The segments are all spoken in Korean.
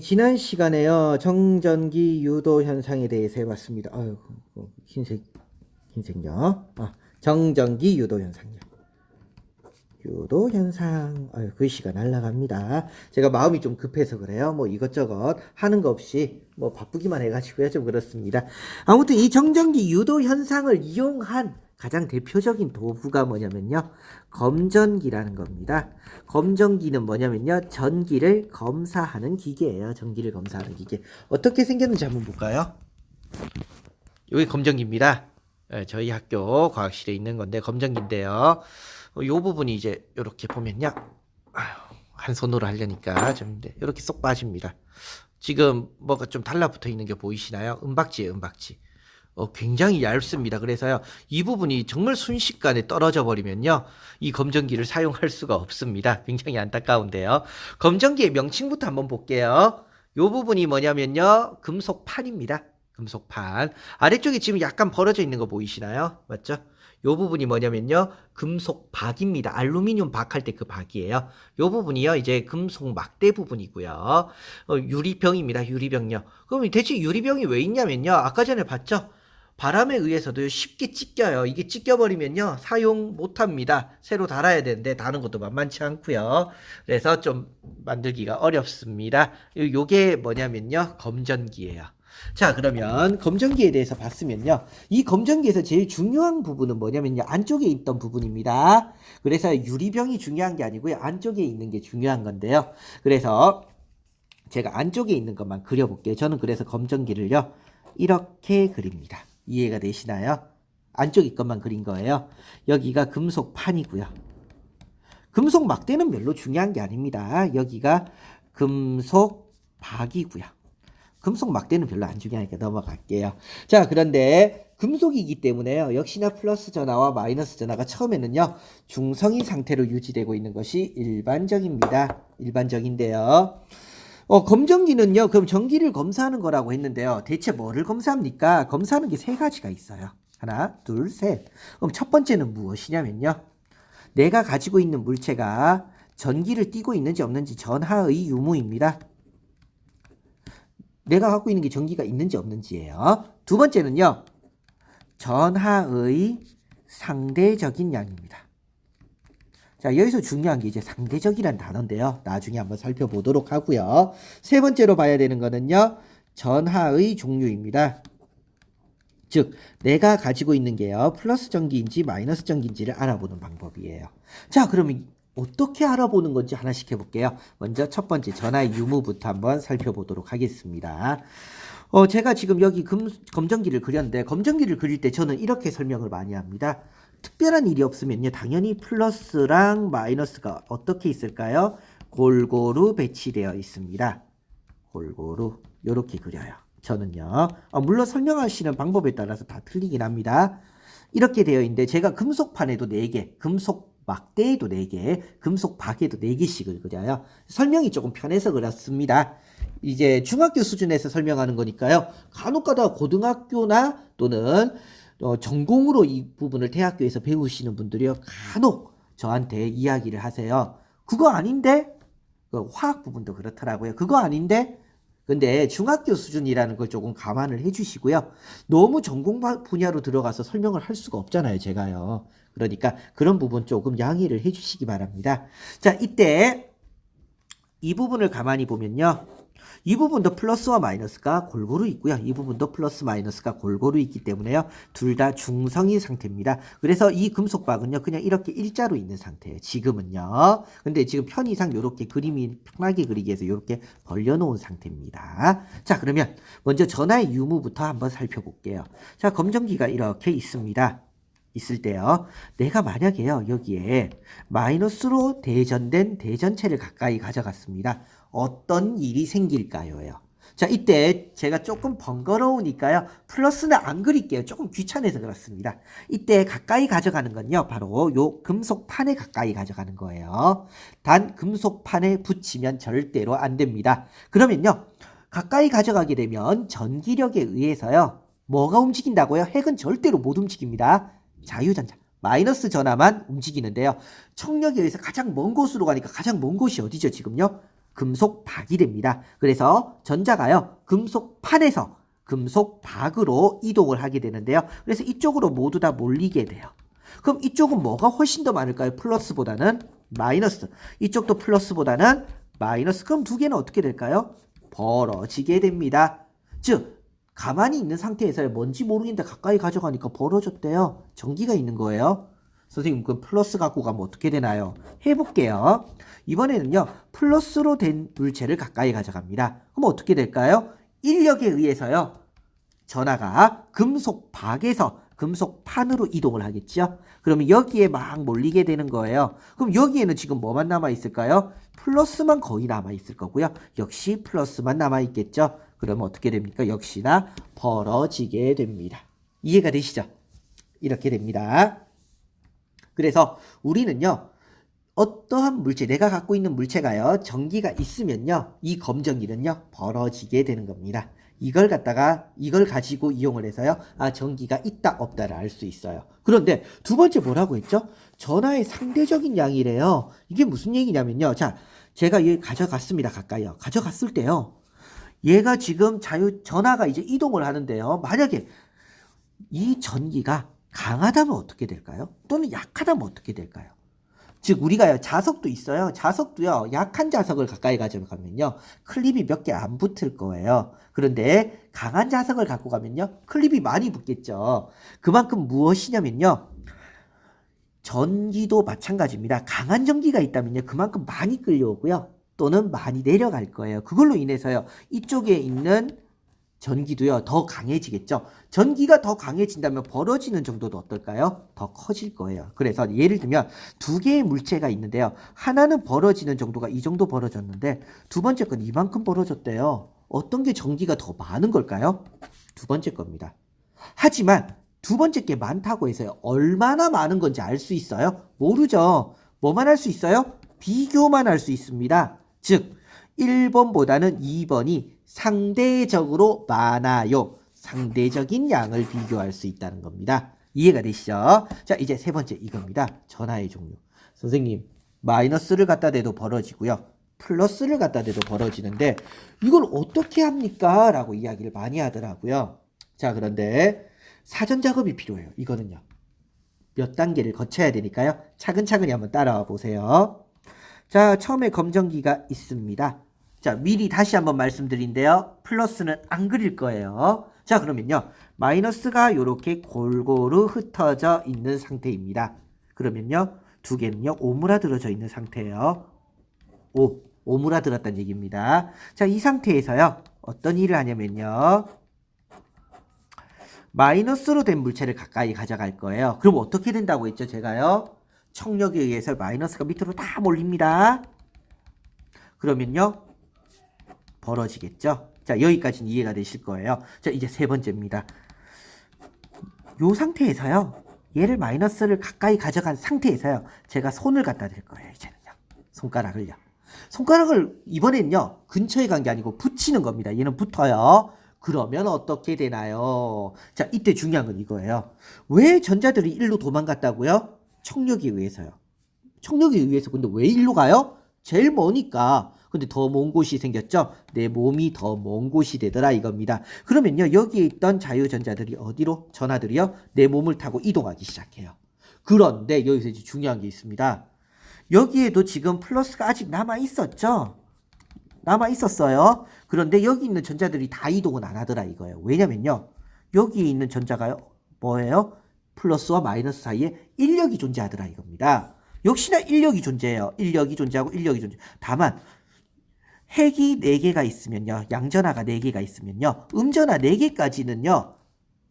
지난 시간에요. 정전기 유도 현상에 대해서 해봤습니다. 아유, 흰색요. 정전기 유도 현상요. 유도 현상. 아유, 글씨가 날라갑니다. 제가 마음이 좀 급해서 그래요. 뭐 이것저것 하는 거 없이 뭐 바쁘기만 해가지고요. 좀 그렇습니다. 아무튼 이 정전기 유도 현상을 이용한 가장 대표적인 도구가 뭐냐면요. 검전기라는 겁니다. 검전기는 뭐냐면요. 전기를 검사하는 기계예요. 전기를 검사하는 기계. 어떻게 생겼는지 한번 볼까요? 여기 검전기입니다. 저희 학교 과학실에 있는 건데 검전기인데요. 요 부분이 이제 이렇게 보면요. 한 손으로 하려니까 좀 이렇게 쏙 빠집니다. 지금 뭐가 좀 달라붙어 있는 게 보이시나요? 은박지예요, 은박지. 굉장히 얇습니다. 그래서요, 이 부분이 정말 순식간에 떨어져 버리면요, 이 검전기를 사용할 수가 없습니다. 굉장히 안타까운데요. 검전기의 명칭부터 한번 볼게요. 이 부분이 뭐냐면요, 금속판입니다. 금속판. 아래쪽에 지금 약간 벌어져 있는 거 보이시나요? 맞죠? 이 부분이 뭐냐면요, 금속박입니다. 알루미늄 박할 때 그 박이에요. 이 부분이요, 이제 금속 막대 부분이고요. 유리병입니다. 유리병요. 그럼 대체 유리병이 왜 있냐면요, 아까 전에 봤죠? 바람에 의해서도 쉽게 찢겨요. 이게 찢겨버리면요, 사용 못합니다. 새로 달아야 되는데 다는 것도 만만치 않고요. 그래서 좀 만들기가 어렵습니다. 요게 뭐냐면요, 검전기예요. 자, 그러면 검전기에 대해서 봤으면요, 이 검전기에서 제일 중요한 부분은 뭐냐면요, 안쪽에 있던 부분입니다. 그래서 유리병이 중요한 게 아니고요, 안쪽에 있는 게 중요한 건데요. 그래서 제가 안쪽에 있는 것만 그려볼게요. 저는 그래서 검전기를요, 이렇게 그립니다. 이해가 되시나요? 안쪽 것만 그린 거예요. 여기가 금속판이고요. 금속 막대는 별로 중요한 게 아닙니다. 여기가 금속 박이고요. 금속 막대는 별로 안 중요하니까 넘어갈게요. 자, 그런데 금속이기 때문에요, 역시나 플러스 전하와 마이너스 전하가 처음에는요, 중성인 상태로 유지되고 있는 것이 일반적입니다. 일반적인데요. 검전기는요, 그럼 전기를 검사하는 거라고 했는데요, 대체 뭐를 검사합니까? 검사하는 게 세 가지가 있어요. 하나, 둘, 셋. 그럼 첫 번째는 무엇이냐면요, 내가 가지고 있는 물체가 전기를 띠고 있는지 없는지 전하의 유무입니다. 내가 갖고 있는 게 전기가 있는지 없는지예요. 두 번째는요, 전하의 상대적인 양입니다. 자, 여기서 중요한 게 이제 상대적이란 단어인데요, 나중에 한번 살펴보도록 하고요. 세 번째로 봐야 되는 거는요, 전하의 종류입니다. 즉, 내가 가지고 있는 게요, 플러스 전기인지 마이너스 전기인지를 알아보는 방법이에요. 자, 그러면 어떻게 알아보는 건지 하나씩 해볼게요. 먼저 첫 번째 전하의 유무부터 한번 살펴보도록 하겠습니다. 제가 지금 여기 검전기를 그렸는데, 검전기를 그릴 때 저는 이렇게 설명을 많이 합니다. 특별한 일이 없으면요, 당연히 플러스랑 마이너스가 어떻게 있을까요? 골고루 배치되어 있습니다. 골고루 이렇게 그려요. 저는요. 물론 설명하시는 방법에 따라서 다 틀리긴 합니다. 이렇게 되어 있는데, 제가 금속판에도 4개, 금속 막대에도 4개, 금속 박에도 4개씩을 그려요. 설명이 조금 편해서 그렇습니다. 이제 중학교 수준에서 설명하는 거니까요, 간혹가다 고등학교나 또는 전공으로 이 부분을 대학교에서 배우시는 분들이요, 간혹 저한테 이야기를 하세요. 그거 아닌데? 화학 부분도 그렇더라고요. 그거 아닌데? 근데 중학교 수준이라는 걸 조금 감안을 해주시고요. 너무 전공 분야로 들어가서 설명을 할 수가 없잖아요, 제가요. 그러니까 그런 부분 조금 양해를 해주시기 바랍니다. 자, 이때 이 부분을 가만히 보면요, 이 부분도 플러스와 마이너스가 골고루 있고요, 이 부분도 플러스 마이너스가 골고루 있기 때문에요, 둘 다 중성인 상태입니다. 그래서 이 금속박은요, 그냥 이렇게 일자로 있는 상태예요, 지금은요. 근데 지금 편의상 이렇게 그림이 편하게 그리기 위해서 이렇게 벌려놓은 상태입니다. 자, 그러면 먼저 전하의 유무부터 한번 살펴볼게요. 자, 검전기가 이렇게 있습니다. 있을 때요, 내가 만약에요, 여기에 마이너스로 대전된 대전체를 가까이 가져갔습니다. 어떤 일이 생길까요? 자, 이때 제가 조금 번거로우니까요, 플러스는 안 그릴게요. 조금 귀찮아서 그렇습니다. 이때 가까이 가져가는 건요, 바로 요 금속판에 가까이 가져가는 거예요. 단 금속판에 붙이면 절대로 안 됩니다. 그러면요, 가까이 가져가게 되면 전기력에 의해서요, 뭐가 움직인다고요? 핵은 절대로 못 움직입니다. 자유전자, 마이너스 전하만 움직이는데요, 청력에 의해서 가장 먼 곳으로 가니까 가장 먼 곳이 어디죠, 지금요? 금속박이 됩니다. 그래서 전자가요, 금속판에서 금속박으로 이동을 하게 되는데요. 그래서 이쪽으로 모두 다 몰리게 돼요. 그럼 이쪽은 뭐가 훨씬 더 많을까요? 플러스보다는 마이너스. 이쪽도 플러스보다는 마이너스. 그럼 두 개는 어떻게 될까요? 벌어지게 됩니다. 즉 가만히 있는 상태에서 뭔지 모르겠는데 가까이 가져가니까 벌어졌대요. 전기가 있는 거예요. 선생님 그 플러스 갖고 가면 어떻게 되나요? 해볼게요. 이번에는요, 플러스로 된 물체를 가까이 가져갑니다. 그럼 어떻게 될까요? 인력에 의해서요, 전하가 금속박에서 금속판으로 이동을 하겠죠. 그러면 여기에 막 몰리게 되는 거예요. 그럼 여기에는 지금 뭐만 남아있을까요? 플러스만 거의 남아있을 거고요. 역시 플러스만 남아있겠죠. 그러면 어떻게 됩니까? 역시나 벌어지게 됩니다. 이해가 되시죠? 이렇게 됩니다. 그래서 우리는요, 어떠한 물체, 내가 갖고 있는 물체가요, 전기가 있으면요, 이 검정기는요, 벌어지게 되는 겁니다. 이걸 가지고 이용을 해서요, 아, 전기가 있다, 없다를 알 수 있어요. 그런데 두 번째 뭐라고 했죠? 전하의 상대적인 양이래요. 이게 무슨 얘기냐면요. 자, 제가 얘 가져갔습니다, 가까이요. 가져갔을 때요, 얘가 지금 전하가 이제 이동을 하는데요. 만약에 이 전기가 강하다면 어떻게 될까요? 또는 약하다면 어떻게 될까요? 즉 우리가요, 자석도 있어요. 자석도요, 약한 자석을 가까이 가져가면요, 클립이 몇 개 안 붙을 거예요. 그런데 강한 자석을 갖고 가면요, 클립이 많이 붙겠죠. 그만큼 무엇이냐면요, 전기도 마찬가지입니다. 강한 전기가 있다면요, 그만큼 많이 끌려오고요, 또는 많이 내려갈 거예요. 그걸로 인해서요, 이쪽에 있는 전기도요, 더 강해지겠죠. 전기가 더 강해진다면 벌어지는 정도도 어떨까요? 더 커질 거예요. 그래서 예를 들면 두 개의 물체가 있는데요. 하나는 벌어지는 정도가 이 정도 벌어졌는데 두 번째 건 이만큼 벌어졌대요. 어떤 게 전기가 더 많은 걸까요? 두 번째 겁니다. 하지만 두 번째 게 많다고 해서요, 얼마나 많은 건지 알 수 있어요? 모르죠. 뭐만 할 수 있어요? 비교만 할 수 있습니다. 즉 1번보다는 2번이 상대적으로 많아요. 상대적인 양을 비교할 수 있다는 겁니다. 이해가 되시죠? 자, 이제 세 번째 이겁니다. 전하의 종류. 선생님, 마이너스를 갖다 대도 벌어지고요, 플러스를 갖다 대도 벌어지는데 이걸 어떻게 합니까? 라고 이야기를 많이 하더라고요. 자, 그런데 사전 작업이 필요해요. 이거는요, 몇 단계를 거쳐야 되니까요, 차근차근히 한번 따라와 보세요. 자, 처음에 검정기가 있습니다. 자, 미리 다시 한번 말씀드린데요, 플러스는 안 그릴 거예요. 자, 그러면요, 마이너스가 이렇게 골고루 흩어져 있는 상태입니다. 그러면요, 두 개는요, 오므라들어져 있는 상태예요. 오므라들었다는 얘기입니다. 자, 이 상태에서요, 어떤 일을 하냐면요, 마이너스로 된 물체를 가까이 가져갈 거예요. 그럼 어떻게 된다고 했죠, 제가요? 청력에 의해서 마이너스가 밑으로 다 몰립니다. 그러면요, 벌어지겠죠. 자, 여기까지는 이해가 되실 거예요. 자, 이제 세 번째입니다. 요 상태에서요, 얘를 마이너스를 가까이 가져간 상태에서요, 제가 손을 갖다 댈 거예요. 이제는요, 손가락을요. 손가락을 이번엔요, 근처에 간 게 아니고 붙이는 겁니다. 얘는 붙어요. 그러면 어떻게 되나요? 자, 이때 중요한 건 이거예요. 왜 전자들이 일로 도망갔다고요? 청력에 의해서요. 청력에 의해서. 근데 왜 일로 가요? 제일 머니까. 근데 더 먼 곳이 생겼죠? 내 몸이 더 먼 곳이 되더라 이겁니다. 그러면요, 여기에 있던 자유전자들이 어디로? 전하들이요, 내 몸을 타고 이동하기 시작해요. 그런데 여기서 이제 중요한 게 있습니다. 여기에도 지금 플러스가 아직 남아있었죠? 남아있었어요. 그런데 여기 있는 전자들이 다 이동은 안 하더라 이거예요. 왜냐면요, 여기에 있는 전자가요, 뭐예요? 플러스와 마이너스 사이에 인력이 존재하더라 이겁니다. 역시나 인력이 존재해요. 인력이 존재하고 인력이 존재. 다만 핵이 4개가 있으면요, 양전하가 4개가 있으면요, 음전하 4개까지는요,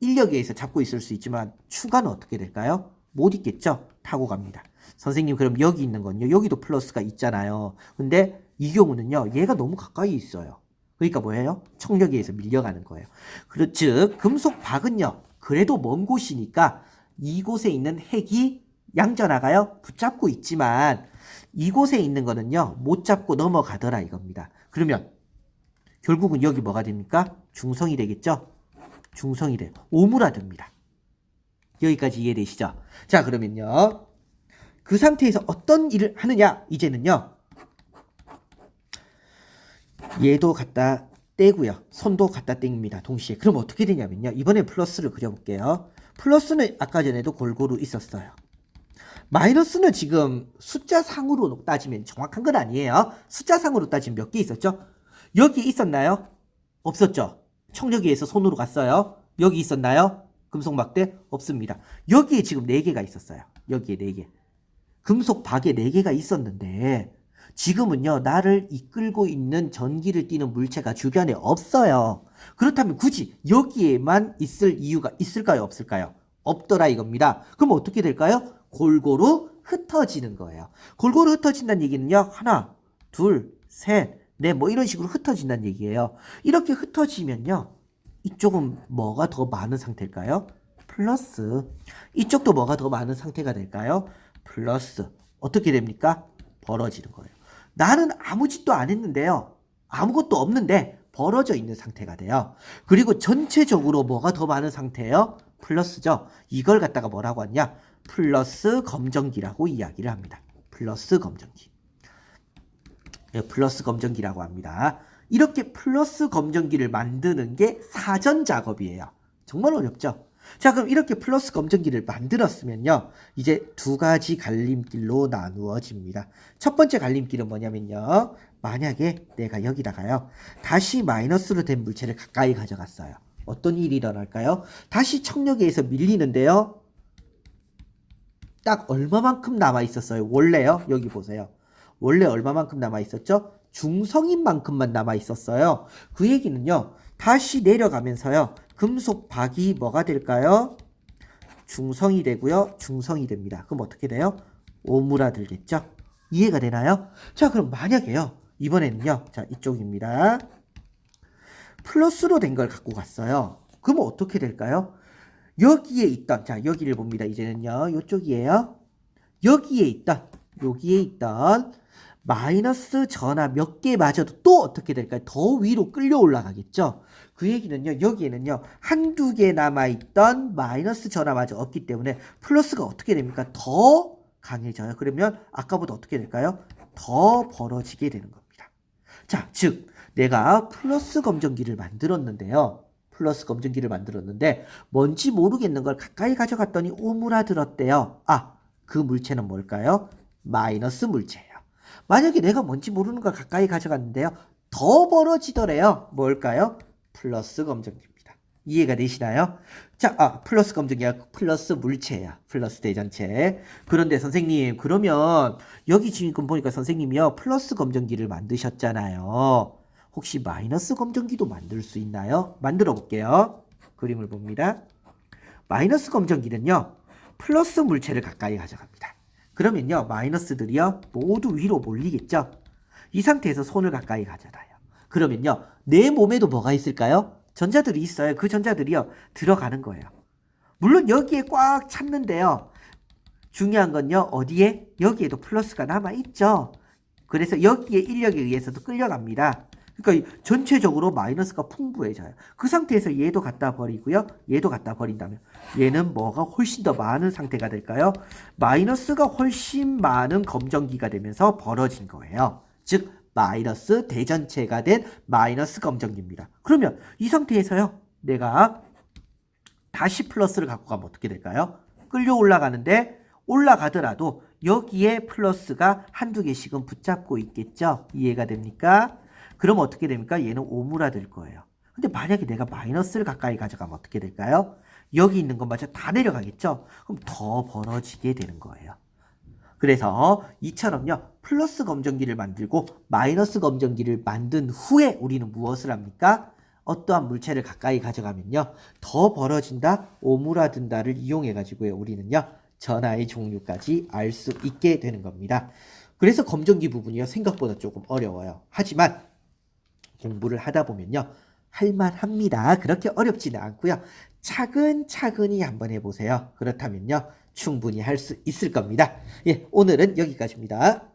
인력에 의해서 잡고 있을 수 있지만 추가는 어떻게 될까요? 못 있겠죠? 타고 갑니다. 선생님, 그럼 여기 있는 건요, 여기도 플러스가 있잖아요. 근데 이 경우는요, 얘가 너무 가까이 있어요. 그러니까 뭐예요? 청력에 의해서 밀려가는 거예요. 즉 금속박은요, 그래도 먼 곳이니까 이곳에 있는 핵이 양전하가요, 붙잡고 있지만 이곳에 있는 거는요, 못 잡고 넘어가더라 이겁니다. 그러면 결국은 여기 뭐가 됩니까? 중성이 되겠죠? 중성이 돼요. 오므라듭니다. 여기까지 이해되시죠? 자, 그러면요, 그 상태에서 어떤 일을 하느냐? 이제는요, 얘도 갖다 떼고요. 손도 갖다 뗍니다. 동시에. 그럼 어떻게 되냐면요. 이번에 플러스를 그려볼게요. 플러스는 아까 전에도 골고루 있었어요. 마이너스는 지금 숫자상으로 따지면 정확한 건 아니에요. 숫자상으로 따지면 몇 개 있었죠? 여기 있었나요? 없었죠? 청력기에서 손으로 갔어요. 여기 있었나요? 금속막대? 없습니다. 여기에 지금 4개가 있었어요. 여기에 4개. 금속박에 4개가 있었는데 지금은요, 나를 이끌고 있는 전기를 띠는 물체가 주변에 없어요. 그렇다면 굳이 여기에만 있을 이유가 있을까요? 없을까요? 없더라 이겁니다. 그럼 어떻게 될까요? 골고루 흩어지는 거예요. 골고루 흩어진다는 얘기는요, 하나, 둘, 셋, 넷, 뭐 이런 식으로 흩어진다는 얘기예요. 이렇게 흩어지면요, 이쪽은 뭐가 더 많은 상태일까요? 플러스. 이쪽도 뭐가 더 많은 상태가 될까요? 플러스. 어떻게 됩니까? 벌어지는 거예요. 나는 아무 짓도 안 했는데요. 아무것도 없는데 벌어져 있는 상태가 돼요. 그리고 전체적으로 뭐가 더 많은 상태예요? 플러스죠. 이걸 갖다가 뭐라고 하냐? 플러스 검정기라고 이야기를 합니다. 플러스 검정기. 플러스 검정기라고 합니다. 이렇게 플러스 검정기를 만드는 게 사전 작업이에요. 정말 어렵죠? 자, 그럼 이렇게 플러스 검정기를 만들었으면요, 이제 2가지 갈림길로 나누어집니다. 첫 번째 갈림길은 뭐냐면요, 만약에 내가 여기다가요, 다시 마이너스로 된 물체를 가까이 가져갔어요. 어떤 일이 일어날까요? 다시 청력에 의해서 밀리는데요, 딱 얼마만큼 남아있었어요? 원래요? 여기 보세요. 원래 얼마만큼 남아있었죠? 중성인 만큼만 남아있었어요. 그 얘기는요, 다시 내려가면서요, 금속박이 뭐가 될까요? 중성이 되고요, 중성이 됩니다. 그럼 어떻게 돼요? 오므라들겠죠? 이해가 되나요? 자, 그럼 만약에요, 이번에는요, 자, 이쪽입니다. 플러스로 된 걸 갖고 갔어요. 그러면 어떻게 될까요? 여기에 있던, 자, 여기를 봅니다. 이제는요, 이쪽이에요. 여기에 있던 마이너스 전하 몇 개 맞아도 또 어떻게 될까요? 더 위로 끌려 올라가겠죠? 그 얘기는요, 여기에는요, 한두 개 남아있던 마이너스 전하마저 없기 때문에 플러스가 어떻게 됩니까? 더 강해져요. 그러면 아까보다 어떻게 될까요? 더 벌어지게 되는 겁니다. 자, 즉, 내가 플러스 검정기를 만들었는데요. 플러스 검정기를 만들었는데 뭔지 모르겠는 걸 가까이 가져갔더니 오므라들었대요. 아, 그 물체는 뭘까요? 마이너스 물체예요. 만약에 내가 뭔지 모르는 걸 가까이 가져갔는데요, 더 벌어지더래요. 뭘까요? 플러스 검정기입니다. 이해가 되시나요? 자, 플러스 검정기가 플러스 물체야. 플러스 대전체. 그런데 선생님, 그러면 여기 지금 보니까 선생님이요, 플러스 검정기를 만드셨잖아요. 혹시 마이너스 검정기도 만들 수 있나요? 만들어 볼게요. 그림을 봅니다. 마이너스 검정기는요, 플러스 물체를 가까이 가져갑니다. 그러면요, 마이너스들이요, 모두 위로 몰리겠죠? 이 상태에서 손을 가까이 가져다요. 그러면요, 내 몸에도 뭐가 있을까요? 전자들이 있어요. 그 전자들이요, 들어가는 거예요. 물론 여기에 꽉 찼는데요, 중요한 건요, 어디에? 여기에도 플러스가 남아있죠? 그래서 여기에 인력에 의해서도 끌려갑니다. 그러니까 전체적으로 마이너스가 풍부해져요. 그 상태에서 얘도 갖다 버리고요, 얘도 갖다 버린다면 얘는 뭐가 훨씬 더 많은 상태가 될까요? 마이너스가 훨씬 많은 검정기가 되면서 벌어진 거예요. 즉 마이너스 대전체가 된 마이너스 검정기입니다. 그러면 이 상태에서요, 내가 다시 플러스를 갖고 가면 어떻게 될까요? 끌려 올라가는데 올라가더라도 여기에 플러스가 한두 개씩은 붙잡고 있겠죠? 이해가 됩니까? 그럼 어떻게 됩니까? 얘는 오므라들 거예요. 근데 만약에 내가 마이너스를 가까이 가져가면 어떻게 될까요? 여기 있는 것마저 다 내려가겠죠? 그럼 더 벌어지게 되는 거예요. 그래서 이처럼요, 플러스 검정기를 만들고 마이너스 검정기를 만든 후에 우리는 무엇을 합니까? 어떠한 물체를 가까이 가져가면요, 더 벌어진다, 오므라든다를 이용해 가지고요, 우리는요, 전하의 종류까지 알 수 있게 되는 겁니다. 그래서 검정기 부분이요, 생각보다 조금 어려워요. 하지만 공부를 하다 보면요, 할만합니다. 그렇게 어렵지는 않고요, 차근차근히 한번 해보세요. 그렇다면요, 충분히 할 수 있을 겁니다. 예, 오늘은 여기까지입니다.